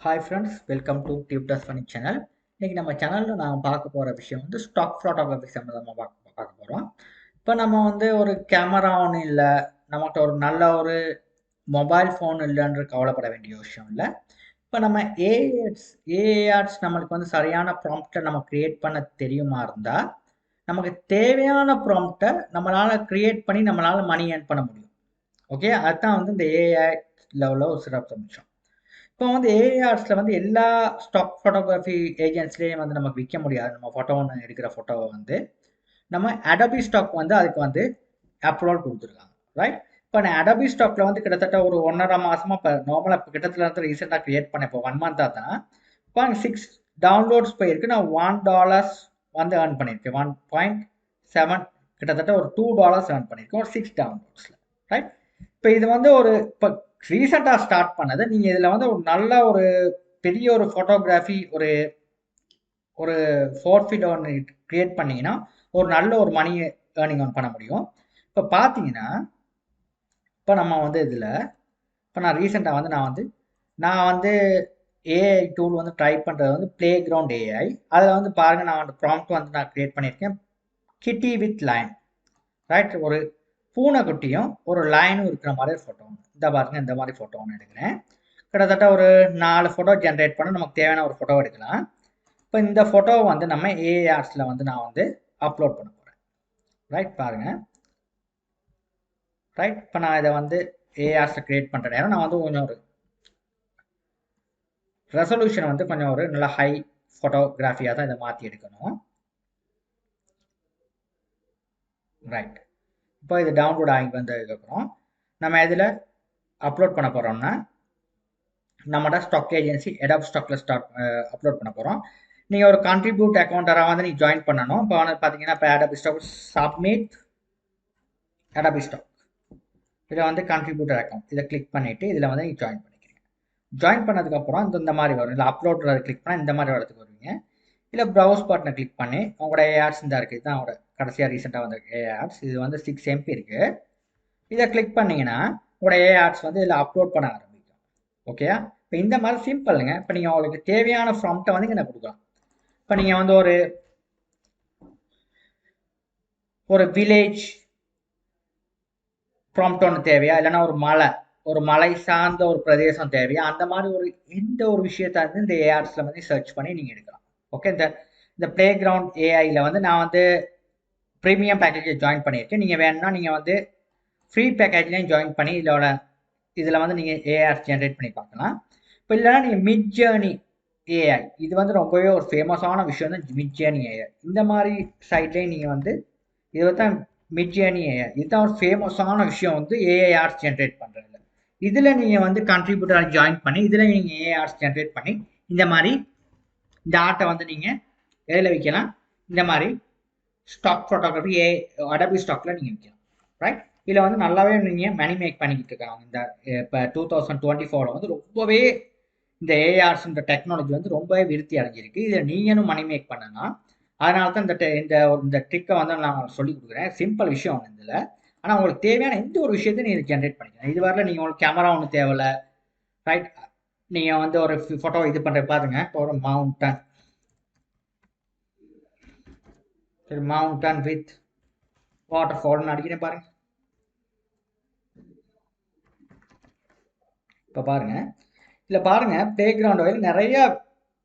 Hi friends, welcome to டியூப்டஸ் funny channel. இன்றைக்கி நம்ம சேனலில் நான் பார்க்க போகிற விஷயம் வந்து ஸ்டாக் ஃபோட்டோகிராஃபி சம்மந்தமாக பார்க்க போகிறோம். இப்போ நம்ம வந்து ஒரு கேமரா ஒன்றும் இல்லை, நம்மகிட்ட ஒரு நல்ல ஒரு மொபைல் ஃபோன் இல்லைன்ற கவலைப்பட வேண்டிய விஷயம் இல்லை. இப்போ நம்ம ஏஆர்ஸ் நம்மளுக்கு வந்து சரியான ப்ராம்ப்டை நம்ம க்ரியேட் பண்ண தெரியுமா இருந்தால் நமக்கு தேவையான ப்ராம்ப்டை நம்மளால் க்ரியேட் பண்ணி நம்மளால் மணி ஏர்ன் பண்ண முடியும். ஓகே, அதுதான் வந்து இந்த ஏஐ லெவலில் ஒரு சிறப்பு அம்சம். இப்போ வந்து ஏஆர்ஸில் வந்து எல்லா ஸ்டாக் ஃபோட்டோகிராஃபி ஏஜென்ட்ஸ்லேயும் வந்து நமக்கு விற்க முடியாது. நம்ம ஃபோட்டோ ஒன்று எடுக்கிற ஃபோட்டோவை வந்து நம்ம அடோபி ஸ்டாக் வந்து அதுக்கு வந்து அப்லோட் கொடுத்துருக்காங்க, ரைட்? இப்போ நான் அடோபி ஸ்டாக்ல வந்து கிட்டத்தட்ட ஒரு 1.5 மாசமா இப்போ நார்மலாக இப்போ கிட்டத்தட்ட ரீசெண்டாக கிரியேட் பண்ணேன். இப்போ 1 மந்தாக தான் இப்போ 6 டவுன்லோட்ஸ் போயிருக்கு. நான் $1 வந்து ஏர்ன் பண்ணியிருக்கேன். 1.7 கிட்டத்தட்ட ஒரு $2 ஏர்ன் பண்ணியிருக்கேன் ஒரு 6 டவுன்லோட்ஸில், ரைட்? இப்போ இது வந்து ஒரு இப்போ ரீசெண்டாக ஸ்டார்ட் பண்ணது. நீங்கள் இதில் வந்து ஒரு நல்ல ஒரு பெரிய ஒரு ஃபோட்டோகிராஃபி ஒரு ஒரு ஃபோர்ஃபிட் ஒன்று கிரியேட் பண்ணீங்கன்னா ஒரு நல்ல ஒரு மணி ஏர்னிங் ஒன்று பண்ண முடியும். இப்போ பார்த்தீங்கன்னா இப்போ நம்ம வந்து இதில் இப்போ நான் ரீசெண்டாக வந்து நான் வந்து ஏஐ டூல் வந்து ட்ரை பண்ணுறது வந்து ப்ளே கிரவுண்ட் ஏஐ. அதில் வந்து பாருங்கள், நான் வந்து ப்ராம்ப்ட் வந்து நான் கிரியேட் பண்ணியிருக்கேன், கிட்டி வித் லைன், ரைட்? ஒரு பூனைக்குட்டியும் ஒரு லைனும் இருக்கிற மாதிரி ஃபோட்டோ ஒன்று இந்த பாருங்க, இந்த மாதிரி ஃபோட்டோ ஒன்று எடுக்கிறேன். கிட்டத்தட்ட ஒரு 4 ஃபோட்டோ ஜென்ரேட் பண்ண நமக்கு தேவையான ஒரு ஃபோட்டோ எடுக்கலாம். இப்போ இந்த ஃபோட்டோவை வந்து நம்ம ஏஆர்ஸில் வந்து நான் வந்து அப்லோட் பண்ண போகிறேன், ரைட்? பாருங்க, ரைட்? இப்போ நான் இதை வந்து ஏஆர்ஸில் கிரியேட் பண்ணுற நேரம் நான் வந்து கொஞ்சம் ஒரு ரெசல்யூஷன் வந்து கொஞ்சம் ஒரு நல்ல ஹை ஃபோட்டோகிராஃபியாக தான் இதை மாற்றி எடுக்கணும், ரைட்? இப்போ இது டவுன்லோட் ஆகி வந்ததுக்கப்புறம் நம்ம இதில் அப்லோட் பண்ண போகிறோம்னா நம்மளோட ஸ்டாக் ஏஜென்சி அடோப் ஸ்டாக்ல அப்லோட் பண்ண போகிறோம். நீங்கள் ஒரு கான்ட்ரிபியூட் அக்கௌண்டராக வந்து நீங்கள் ஜாயின் பண்ணணும். இப்போ வந்து பார்த்தீங்கன்னா இப்போ Adobe Stock submit Adobe Stock, இதில் வந்து கான்ட்ரிபியூட்டர் அக்கௌண்ட் இதை கிளிக் பண்ணிவிட்டு இதில் வந்து நீங்கள் ஜாயின் பண்ணிக்கிறீங்க. ஜாயின் பண்ணதுக்கப்புறம் இந்த மாதிரி வரும். இல்லை அப்லோட் கிளிக் பண்ணால் இந்த மாதிரி வரதுக்கு வருவீங்க. இல்லை ப்ரௌஸ் பட்டனை கிளிக் பண்ணி உங்களோட ஏஆர்ஸ் இந்த இருக்குது, இதுதான் அவங்களோட கடைசியாக ரீசெண்டாக வந்த ஏஆர்ஸ். இது வந்து 6 MB இருக்குது. இதை கிளிக் பண்ணிங்கன்னா உங்களோட ஏஆர்ஸ் வந்து இதில் அப்லோட் பண்ண ஆரம்பிக்கும். ஓகேயா? இப்போ இந்த மாதிரி சிம்பிளுங்க. இப்போ நீங்கள் உங்களுக்கு தேவையான ப்ராம்ப்டை வந்து இங்கே கொடுக்கலாம். இப்போ நீங்கள் வந்து ஒரு வில்லேஜ் ப்ராம்ப்ட் ஒன்று தேவையா, இல்லைன்னா ஒரு மலை சார்ந்த ஒரு பிரதேசம் தேவையா, அந்த மாதிரி ஒரு எந்த ஒரு விஷயத்த வந்து இந்த ஏஆர்ஸில் வந்து சர்ச் பண்ணி நீங்கள் எடுக்கலாம். ஓகே, இந்த ப்ளே கிரவுண்ட் ஏஐயில் வந்து நான் வந்து ப்ரீமியம் பேக்கேஜை ஜாயின் பண்ணியிருக்கேன். நீங்கள் வேணும்னா நீங்கள் வந்து ஃப்ரீ பேக்கேஜ்லேயும் ஜாயின் பண்ணி இதில் வந்து நீங்கள் ஏஆர் ஜென்ரேட் பண்ணி பார்க்கலாம். இப்போ இல்லைன்னா நீங்கள் மிட் ஜேர்னி ஏஐ, இது வந்து ரொம்பவே ஒரு ஃபேமஸான விஷயம் தான் மிட் ஜேர்னி ஏஐ. இந்த மாதிரி சைட்லேயும் நீங்கள் வந்து இது தான் மிட் ஜேர்னி ஏஐ, இதுதான் ஒரு ஃபேமஸான விஷயம் வந்து ஏஐஆர்ஸ் ஜென்ரேட் பண்ணுறதுல. இதில் நீங்கள் வந்து கான்ட்ரிபியூட்டராக ஜாயின் பண்ணி இதில் நீங்கள் ஏஆர்ஸ் ஜென்ரேட் பண்ணி இந்த மாதிரி இந்த ஆர்ட்டை வந்து நீங்கள் எதில் விற்கலாம், இந்த மாதிரி ஸ்டாக் ஃபோட்டோகிராஃபி அடோபி ஸ்டாக்ல நீங்கள் விற்கலாம், ரைட்? இதில் வந்து நல்லாவே நீங்கள் மணி மேக் பண்ணிக்கிட்டு இருக்காங்க. இந்த இப்போ 2024 வந்து ரொம்பவே இந்த ஏஆர்ஸ் இந்த டெக்னாலஜி வந்து ரொம்பவே விருத்தி அடைஞ்சிருக்கு. இதில் நீங்களும் மணி மேக் பண்ணலாம். அதனால தான் இந்த ட்ரிக்கை வந்து நான் சொல்லி கொடுக்குறேன். சிம்பிள் விஷயம் ஒன்று இதில். ஆனால் உங்களுக்கு தேவையான எந்த ஒரு விஷயத்தையும் நீங்கள் ஜென்ரேட் பண்ணிக்கலாம். இது வரல நீங்கள் உங்களுக்கு கேமரா ஒன்று தேவையில்ல, ரைட்? நீங்கள் வந்து ஒரு ஃபோட்டோ இது பண்ணுற பாருங்க, இப்போ ஒரு மவுண்டன் வித் வாட்டர் ஃபால்னு அடிக்கிறேன் பாருங்க. இப்போ பாருங்க, இதில் பாருங்க ப்ளே கிரவுண்ட் வயல் நிறைய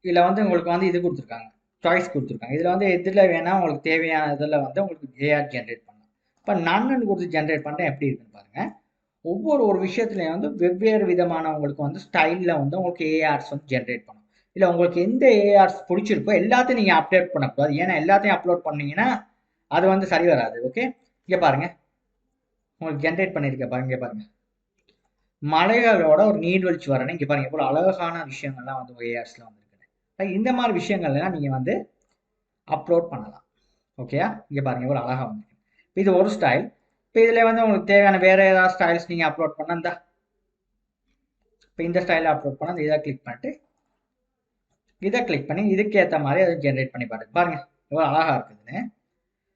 இதில் வந்து உங்களுக்கு வந்து இது கொடுத்துருக்காங்க, சாய்ஸ் கொடுத்துருக்காங்க. இதில் வந்து எதில் வேணால் உங்களுக்கு தேவையான இதில் வந்து உங்களுக்கு ஏஆர் ஜென்ரேட் பண்ணலாம். இப்போ நான் கொடுத்து ஜென்ரேட் பண்ணுறேன் எப்படி இருக்குன்னு பாருங்கள். ஒரு விஷயத்துலையும் வந்து வெவ்வேறு விதமான உங்களுக்கு வந்து ஸ்டைலில் வந்து உங்களுக்கு ஏஆர்ஸ் வந்து ஜென்ரேட் பண்ணும். இல்லை உங்களுக்கு எந்த ஏஆர்ஸ் பிடிச்சிருக்கோ எல்லாத்தையும் நீங்கள் அப்டேட் பண்ணக்கூடாது. ஏன்னா எல்லாத்தையும் அப்லோட் பண்ணீங்கன்னா அது வந்து சரி வராது. ஓகே, இங்கே பாருங்க, உங்களுக்கு ஜென்ரேட் பண்ணியிருக்க பாருங்க. இங்கே பாருங்க, மலைகளோட ஒரு நீர்வீழ்ச்சி வரணும். இங்கே பாருங்க எவ்வளோ அழகான விஷயங்கள்லாம் வந்து ஏஆர்ஸ்ல வந்துருக்கு. இந்த மாதிரி விஷயங்கள்லாம் நீங்கள் வந்து அப்லோட் பண்ணலாம். ஓகேயா? இங்கே பாருங்க எவ்வளோ அழகாக வந்துருக்கு. இது ஒரு ஸ்டைல். இப்போ இதில் வந்து உங்களுக்கு தேவையான வேறு ஏதாவது ஸ்டைல்ஸ் நீங்கள் அப்லோட் பண்ணால் இப்போ இந்த ஸ்டைலில் அப்லோட் பண்ணால் இதை கிளிக் பண்ணிட்டு இதை கிளிக் பண்ணி இதுக்கு ஏற்ற மாதிரி அதை ஜென்ரேட் பண்ணி பாருங்க எவ்வளோ அழகாக இருக்குதுன்னு.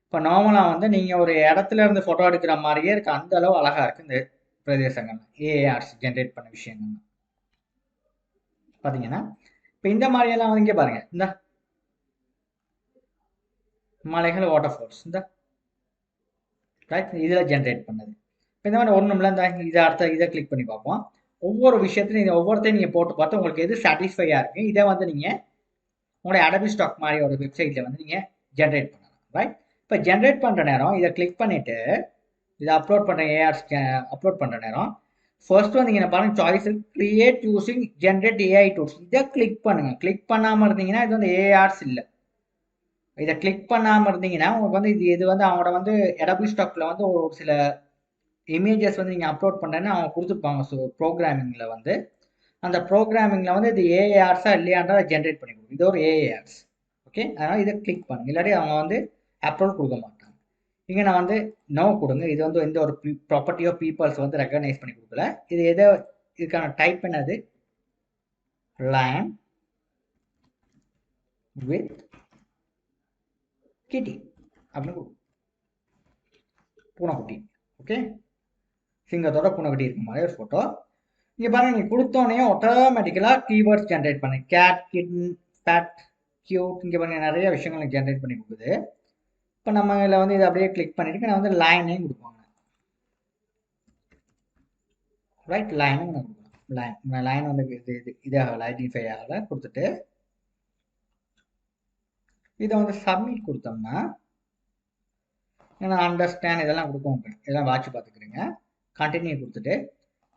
இப்போ நார்மலாக வந்து நீங்கள் ஒரு இடத்துல இருந்து ஃபோட்டோ எடுக்கிற மாதிரியே இருக்கு, அந்த அளவு அழகாக இருக்குது இந்த பிரதேசங்கள் ஏஆர்ஸ் ஜென்ரேட் பண்ண விஷயங்கள். பார்த்தீங்கன்னா இப்போ இந்த மாதிரியெல்லாம் வந்து இங்கே பாருங்க, இந்த மலைகள் வாட்டர் ஃபால்ஸ் இந்த ரைட் இதில் ஜென்ரேட் பண்ணது. இப்போ இந்த மாதிரி ஒன்றும்ல இந்த இதை அடுத்த இதை கிளிக் பண்ணி பார்ப்போம். ஒவ்வொரு விஷயத்தையும் நீங்கள் ஒவ்வொருத்தையும் நீங்கள் போட்டு பார்த்து உங்களுக்கு எது சாட்டிஸ்ஃபையாக இருக்குது இதை வந்து நீங்கள் உங்களுடைய அடபி ஸ்டாக் மாதிரி ஒரு வெப்சைட்டில் வந்து நீங்கள் ஜென்ரேட் பண்ணலாம். ரைட் இப்போ ஜென்ரேட் பண்ணுற நேரம் இதை கிளிக் பண்ணிவிட்டு இதை அப்லோட் பண்ணுற ஏஆர்ஸ் அப்லோட் பண்ணுற நேரம் ஃபர்ஸ்ட் வந்து நீங்கள் பாருங்கள் choice create using generate AI tools இதை கிளிக் பண்ணுங்கள். கிளிக் பண்ணாமல் இருந்தீங்கன்னா இது வந்து ஏஆர்ஸ் இல்லை. இதை கிளிக் பண்ணாமல் இருந்தீங்கன்னா உங்களுக்கு வந்து இது வந்து அவங்களோட வந்து அடோபி ஸ்டாக்ல வந்து ஒரு சில இமேஜஸ் வந்து நீங்கள் அப்லோட் பண்ணுறேன்னு அவங்க கொடுத்துருப்பாங்க. ஸோ ப்ரோக்ராமிங்கில் வந்து அந்த ப்ரோக்ராமிங்கில் வந்து இது ஏஏஆர்ஸா இல்லையான்றதை ஜென்ரேட் பண்ணி கொடுக்கும். இது ஒரு ஏஏஆர்ஸ். ஓகே, அதனால் இதை கிளிக் பண்ணுங்க, இல்லாட்டி அவங்க வந்து அப்லோட் கொடுக்க மாட்டாங்க. இங்கே நான் வந்து நோ கொடுங்க. இது வந்து எந்த ஒரு ப்ராப்பர்ட்டி ஆஃப் பீப்புள்ஸ் வந்து ரெக்கக்னைஸ் பண்ணி கொடுக்கல. இது எதை இதுக்கான டைப் என்னது லேண்ட் வித் கிட்டி அப்படின்னு பூனைக்குட்டி. ஓகே, சிங்கத்தோட பூனைக்குட்டி இருக்க மாதிரி ஒரு ஃபோட்டோ. இங்கே பாருங்க, நீங்கள் கொடுத்தோன்னே ஆட்டோமேட்டிக்கலாக கீவேர்ட்ஸ் ஜென்ரேட் பண்ணு. Cat, kitten, pet, cute. இங்கே பாருங்க நிறைய விஷயங்கள் ஜென்ரேட் பண்ணி கொடுக்குது. இப்போ நம்ம இதில் வந்து இதை அப்படியே கிளிக் பண்ணிட்டு நான் வந்து லைனையும் கொடுப்பாங்க. ரைட், லைனும் நான் கொடுக்கலாம். லைன் வந்து இது ஐடென்டிஃபை ஆகலை கொடுத்துட்டு இதை வந்து சப்மிட் கொடுத்தோம்னா ஏன்னா அண்டர்ஸ்டாண்ட் இதெல்லாம் கொடுக்கும். இதெல்லாம் வாட்ச் பார்த்துக்கிறீங்க. கண்டினியூ கொடுத்துட்டு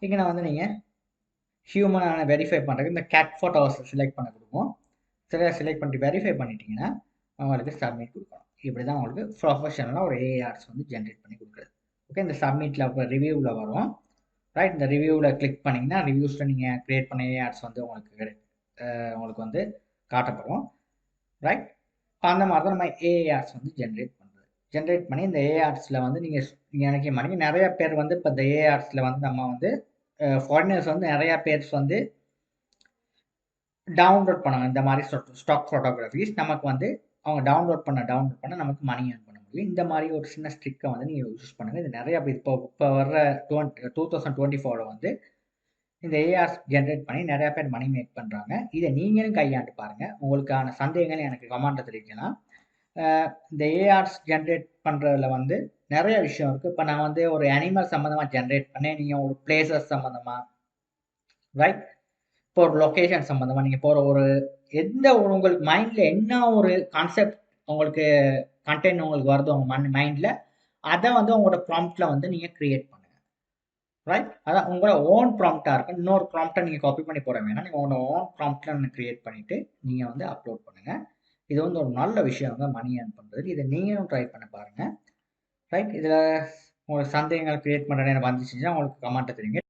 இங்கே நான் வந்து நீங்கள் ஹியூமனை வெரிஃபை பண்ணுறதுக்கு இந்த கேட் ஃபோட்டோஸ் செலக்ட் பண்ண கொடுக்கும். சரியாக செலக்ட் பண்ணிட்டு வெரிஃபை பண்ணிட்டீங்கன்னா அவங்களுக்கு சப்மிட் கொடுக்கணும். இப்படி தான் உங்களுக்கு ப்ரொஃபஷனலாக ஒரு ஏஆர்ஸ் வந்து ஜென்ரேட் பண்ணி கொடுக்குறது. ஓகே, இந்த சப்மிட்டில் அப்போ ரிவ்யூவில் வரும். ரைட், இந்த ரிவ்யூவில் கிளிக் பண்ணிங்கன்னா ரிவ்யூஸில் நீங்கள் க்ரியேட் பண்ண ஏஆர்ஸ் வந்து உங்களுக்கு வந்து காட்டப்படும். ரைட், அந்த மாதிரி தான் நம்ம ஏஆர்ஸ் வந்து ஜென்ரேட் பண்ணுறது. ஜென்ரேட் பண்ணி இந்த ஏஆர்ஸில் வந்து நீங்கள் நினைக்க மாட்டீங்க. நிறைய பேர் வந்து இப்போ இந்த ஏஆர்ஸில் வந்து நம்ம வந்து ஃபாரினர்ஸ் வந்து நிறையா பேர்ஸ் வந்து டவுன்லோட் பண்ணாங்க. இந்த மாதிரி ஸ்டாக் ஃபோட்டோகிராஃபிஸ் நமக்கு வந்து அவங்க டவுன்லோட் பண்ண நமக்கு மணி ஏர்ன் பண்ண முடியும். இந்த மாதிரி ஒரு சின்ன ஸ்ட்ரிக்கை வந்து நீங்கள் யூஸ் பண்ணுங்கள். இது நிறையா இப்போ வர்ற 2024 வந்து இந்த ஏஆர்ஸ் ஜென்ரேட் பண்ணி நிறையா பேர் மணி மேக் பண்ணுறாங்க. இதை நீங்களும் கையாண்டு பாருங்கள். உங்களுக்கான சந்தேகங்கள் எனக்கு கமெண்ட்டில் தெரிவிக்கலாம். இந்த ஏஆர்ஸ் ஜென்ரேட் பண்ணுறதுல வந்து நிறைய விஷயம் இருக்குது. இப்போ நான் வந்து ஒரு அனிமல் சம்மந்தமாக ஜென்ரேட் பண்ணேன். நீங்கள் ஒரு பிளேசஸ் சம்மந்தமாக, ரைட், இப்போ ஒரு லொக்கேஷன் சம்மந்தமாக நீங்கள் போகிற ஒரு எந்த ஒரு உங்களுக்கு மைண்டில் என்ன ஒரு கான்செப்ட் உங்களுக்கு கண்டென்ட் உங்களுக்கு வருதோ உங்கள் மைண்டில் அதை வந்து உங்களோட ப்ராம்ப்டில் வந்து நீங்கள் க்ரியேட் பண்ணுங்கள். ரைட், அதான் உங்களோட ஓன் ப்ராம்ப்டாக இருக்கும். இன்னொரு ப்ராம்ப்டை நீங்கள் காப்பி பண்ணி போட வேணாம். நீங்கள் உங்களோட ஓன் ப்ராம்ப்டில் க்ரியேட் பண்ணிவிட்டு நீங்கள் வந்து அப்லோட் பண்ணுங்கள். இது வந்து ஒரு நல்ல விஷயம் வந்து மணி ஏர்ன் பண்ணுறது. இதை நீங்களும் ட்ரை பண்ண பாருங்கள். ரைட், இதில் உங்களுக்கு சந்தேகங்கள் க்ரியேட் பண்ணுற நேரம் வந்துச்சுன்னா உங்களுக்கு கமெண்ட்டை தெரியுங்க.